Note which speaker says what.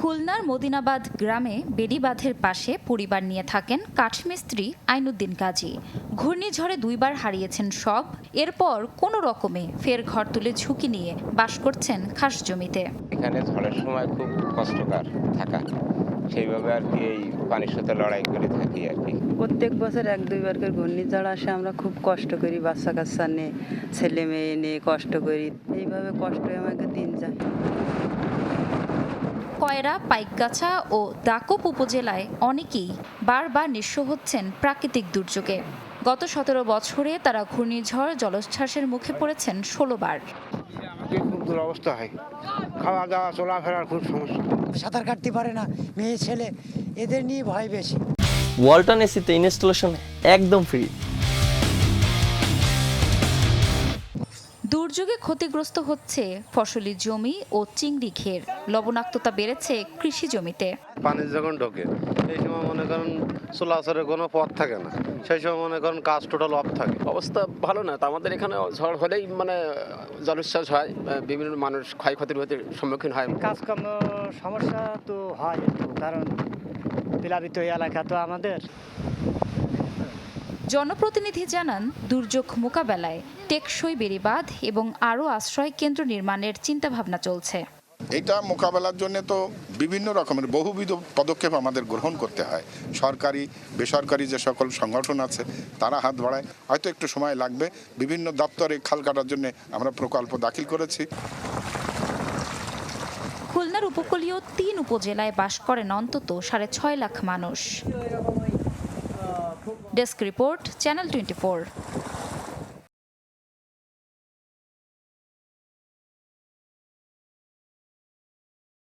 Speaker 1: খুলনার মদিনাবাদ গ্রামে বেড়িবাঁধের পাশে পরিবার নিয়ে থাকেন কাঠমিস্ত্রি আইনুদ্দিন কাজী। ঘূর্ণিঝড়ে 2 বার হারিয়েছেন সব, এরপর কোনো রকমে ফের ঘর তুলে ঝুঁকি নিয়ে বাস করছেন খাস জমিতে।
Speaker 2: এখানে ঝড়ের সময় খুব কষ্টকর থাকা, সেইভাবে আর কি এই পানির সাথে লড়াই করে থাকি আর কি।
Speaker 3: প্রত্যেক বছর 1-2 বার করে ঘূর্ণিঝড় আসে, আমরা খুব কষ্ট করি, বাচ্চা কাচ্চা নিয়ে ছেলে মেয়ে নিয়ে কষ্ট করি, এইভাবে কষ্টে আমাকে দিন যায়।
Speaker 1: কয়রা, পাইকগাছা ও দাকোপ উপজেলায় অনেকেই বারবার নিঃস্ব হচ্ছেন প্রাকৃতিক দুর্যোগে। গত 17 বছরে তারা ঘূর্ণিঝড় জলোচ্ছ্বাসের মুখে পড়েছেন 16 বার।
Speaker 4: খুব দুরবস্থা হয়, খাওয়া দাওয়া চলাফেরার খুব সমস্যা।
Speaker 5: সাঁতার কাটতে পারে না, মেয়ে ছেলে, এদের নিয়ে ভয় বেশি।
Speaker 6: ওয়ালটন এসিতে ইনস্টলেশন একদম ফ্রি।
Speaker 1: দুর্যোগে ক্ষতিগ্রস্ত হচ্ছে ফসলি জমি ও চিংড়ি ঘের, লবণাক্ততা বেড়েছে কৃষি জমিতে।
Speaker 4: পানি যখন ঢোকে সেই সময় মনে করেন চলাচলের কোনো পথ থাকে না, সেই সময় মনে করেন কাজ টোটাল অফ থাকে।
Speaker 7: অবস্থা ভালো না, তো আমাদের এখানে ঝড় হলেই জলোচ্ছ্বাস হয়, বিভিন্ন মানুষ ক্ষয়ক্ষতির সম্মুখীন হয়।
Speaker 5: কাজকর্ম সমস্যা তো হয়, কারণ প্লাবিত এলাকা তো আমাদের।
Speaker 1: জনপ্রতিনিধি জানান, দুর্যোগ মোকাবেলায় টেকসই বেড়িবাঁধ এবং আরও আশ্রয় কেন্দ্র নির্মাণের চিন্তাভাবনা চলছে।
Speaker 8: এটা মোকাবেলার জন্য তো বিভিন্ন রকমের বহুবিধ পদক্ষেপ আমাদের গ্রহণ করতে হয়। সরকারি বেসরকারি যে সকল সংগঠন আছে তারা হাত বাড়ায়, হয়তো একটু সময় লাগবে। বিভিন্ন দপ্তরে খাল কাটার জন্য আমরা প্রকল্প দাখিল করেছি।
Speaker 1: খুলনার উপকূলীয় 3 উপজেলায় বাস করেন অন্তত 6.5 লাখ মানুষ। Desk report, channel 24।